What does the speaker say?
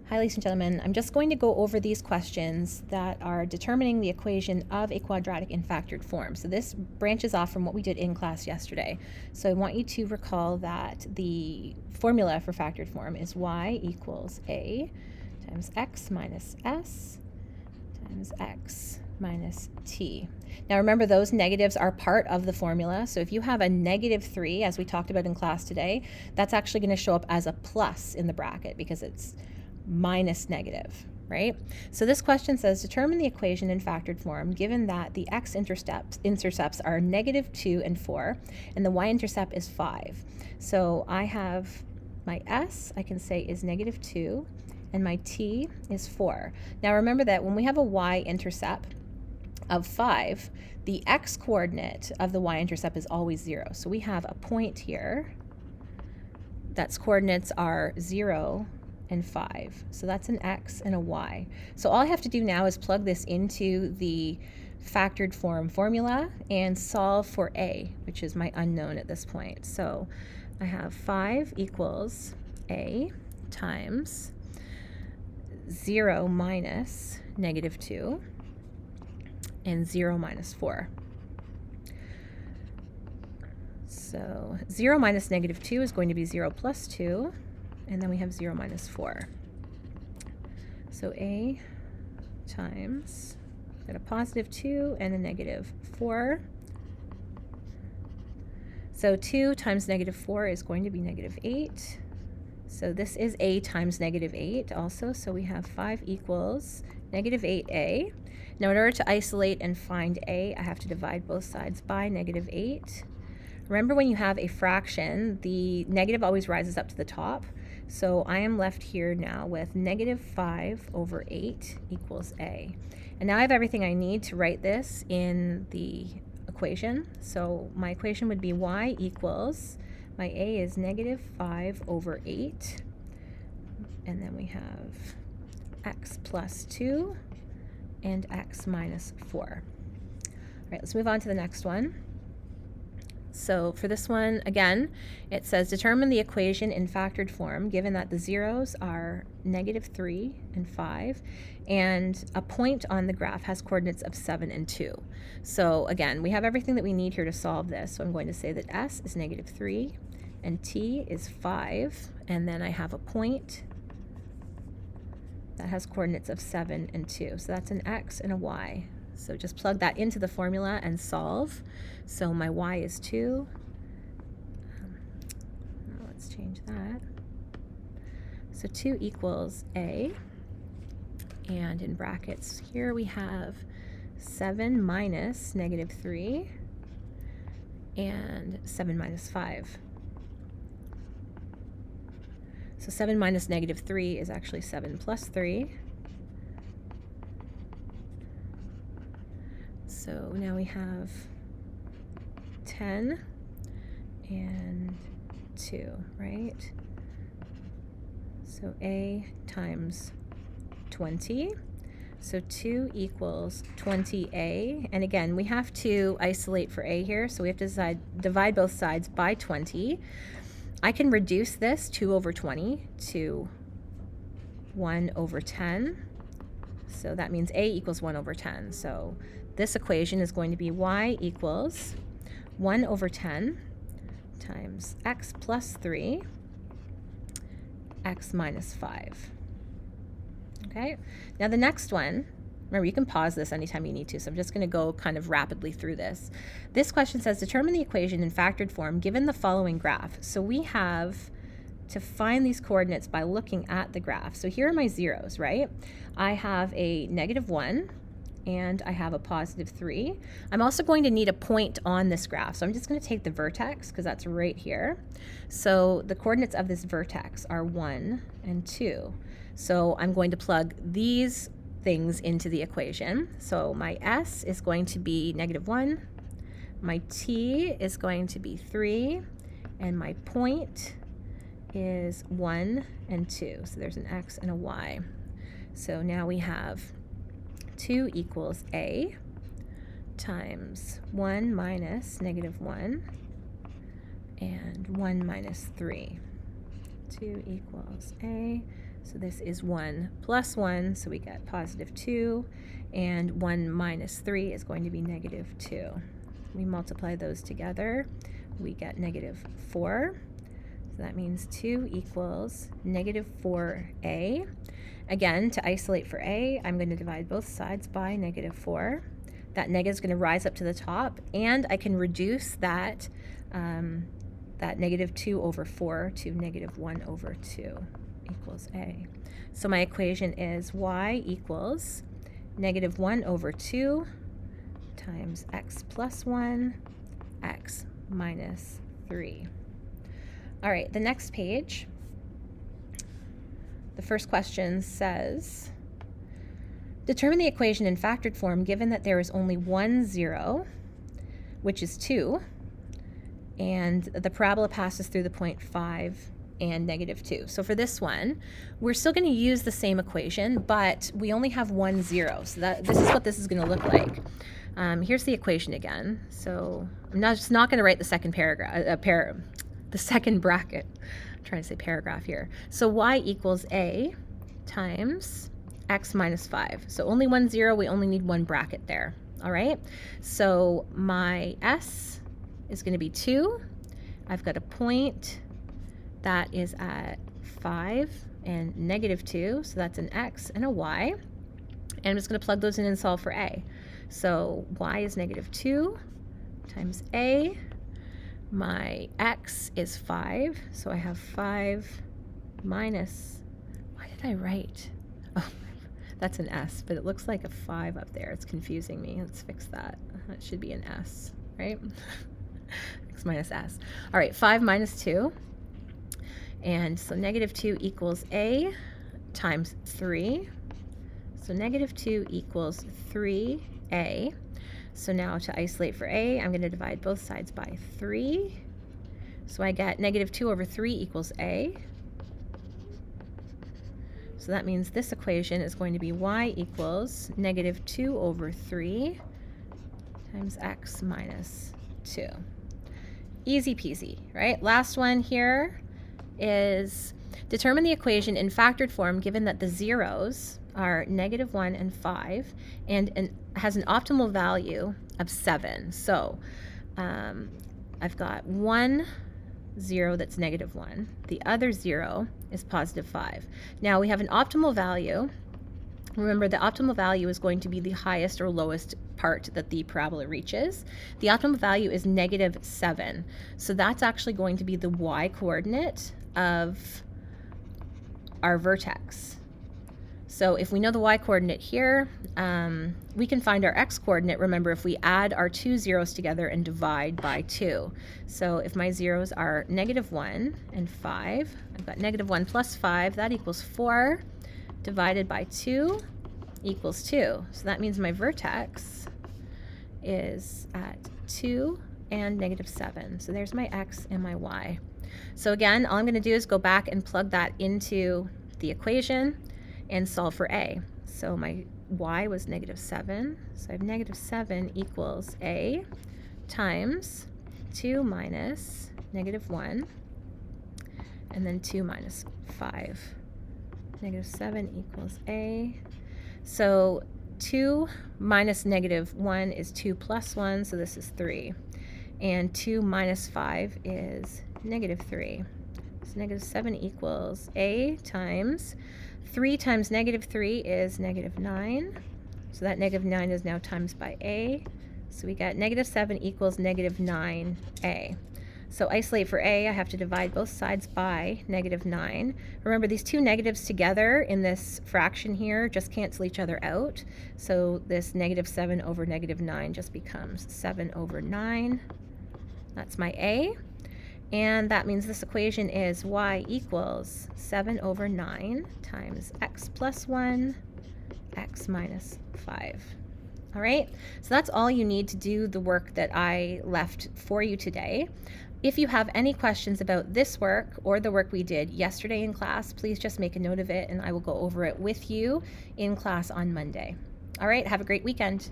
Hi, ladies and gentlemen. I'm just going to go over these questions that are determining the equation of a quadratic in factored form. So this branches off from what we did in class yesterday. So I want you to recall that the formula for factored form is y equals a times x minus s times x minus t. Now remember, those negatives are part of the formula. So if you have a -3, as we talked about in class today, that's actually going to show up as a plus in the bracket because it's minus negative, right? So this question says, determine the equation in factored form given that the x-intercepts are -2 and 4, and the y-intercept is 5. So I have my s, I can say, is -2, and my t is 4. Now remember that when we have a y-intercept of 5, the x-coordinate of the y-intercept is always 0. So we have a point here that's coordinates are 0 and 5. So that's an x and a y. So all I have to do now is plug this into the factored form formula and solve for a, which is my unknown at this point. So I have 5 equals a times 0 minus -2 and 0 minus 4. So 0 minus -2 is going to be 0 plus 2, and then we have 0 minus 4. So a times, got a +2 and a -4. So 2 times -4 is going to be -8. So this is a times -8 also. So we have 5 equals -8a. Now in order to isolate and find a, I have to divide both sides by -8. Remember, when you have a fraction, the negative always rises up to the top. So I am left here now with -5/8 equals a. And now I have everything I need to write this in the equation. So my equation would be y equals, my a is -5/8, and then we have x plus 2 and x minus 4. All right, let's move on to the next one. So for this one, again, it says determine the equation in factored form given that the zeros are -3 and 5, and a point on the graph has coordinates of 7 and 2. So again, we have everything that we need here to solve this. So I'm going to say that s is -3 and t is 5, and then I have a point that has coordinates of 7 and 2. So that's an x and a y. So just plug that into the formula and solve. So my y is 2. Let's change that. So 2 equals a. And in brackets here we have 7 minus -3 and 7 minus 5. So 7 minus -3 is actually 7 plus 3. So now we have 10 and 2, right? So a times 20. So 2 equals 20a. And again, we have to isolate for a here, so we have to divide both sides by 20. I can reduce this 2/20 to 1/10. So that means a equals 1/10. So this equation is going to be y equals 1/10 times x plus 3, x minus 5. Okay, now the next one, remember, you can pause this anytime you need to, so I'm just going to go kind of rapidly through this. This question says determine the equation in factored form given the following graph. So we have to find these coordinates by looking at the graph. So here are my zeros, right? I have a -1 and I have a +3. I'm also going to need a point on this graph, so I'm just going to take the vertex because that's right here. So the coordinates of this vertex are 1 and 2. So I'm going to plug these things into the equation. So my s is going to be -1, my t is going to be 3, and my point is 1 and 2. So there's an x and a y. So now we have 2 equals a times 1 minus -1 and 1 minus 3. 2 equals a So this is 1 plus 1, so we get positive 2, and 1 minus 3 is going to be negative 2. We multiply those together, we get negative 4. So that means 2 equals negative 4a. Again, to isolate for a, I'm going to divide both sides by negative 4. That negative is going to rise up to the top, and I can reduce that, that negative 2 over 4 to negative 1 over 2 equals a. So my equation is y equals negative 1 over 2 times x plus 1, x minus 3. All right, the next page, the first question says, determine the equation in factored form given that there is only one zero, which is 2, and the parabola passes through the point 5 and negative 2. So for this one, we're still going to use the same equation, but we only have 1 0. So this is what this is going to look like. Here's the equation again. So I'm just not going to write the second paragraph, the second bracket. I'm trying to say paragraph here. So y equals a times x minus 5. So only 1 0, we only need one bracket there. All right, so my s is going to be 2. I've got a point that is at 5 and negative 2, so that's an x and a y. And I'm just going to plug those in and solve for a. So y is negative 2 times a. My x is 5, so I have 5 minus, why did I write? Oh, that's an s, but it looks like a 5 up there. It's confusing me. Let's fix that. That should be an s, right? X minus s. All right, 5 minus 2. And so negative 2 equals a times 3. So negative 2 equals 3a. So now to isolate for a, I'm going to divide both sides by 3. So I get negative 2 over 3 equals a. So that means this equation is going to be y equals negative 2 over 3 times x minus 2. Easy peasy, right? Last one here is determine the equation in factored form given that the zeros are negative 1 and 5 and has an optimal value of 7. So I've got 1 0 that's negative 1. The other 0 is positive 5. Now we have an optimal value. Remember, the optimal value is going to be the highest or lowest part that the parabola reaches. The optimal value is negative 7. So that's actually going to be the y-coordinate of our vertex. So if we know the y-coordinate here, we can find our x-coordinate. Remember, if we add our two zeros together and divide by 2. So if my zeros are negative 1 and 5, I've got negative 1 plus 5, that equals 4, divided by 2 equals 2. So that means my vertex is at 2 and negative 7. So there's my x and my y. So again, all I'm going to do is go back and plug that into the equation and solve for a. So my y was negative 7. So I have negative 7 equals a times 2 minus negative 1, and then 2 minus 5. Negative 7 equals a. So 2 minus negative 1 is 2 plus 1, so this is 3. And 2 minus 5 is negative 3. So negative 7 equals a times 3 times negative 3 is negative 9. So that negative 9 is now times by a. So we got negative 7 equals negative 9a. So isolate for a, I have to divide both sides by negative 9. Remember, these two negatives together in this fraction here just cancel each other out. So this negative 7 over negative 9 just becomes 7 over 9. That's my a. And that means this equation is y equals 7 over 9 times x plus 1, x minus 5. All right, so that's all you need to do the work that I left for you today. If you have any questions about this work or the work we did yesterday in class, please just make a note of it and I will go over it with you in class on Monday. All right, have a great weekend.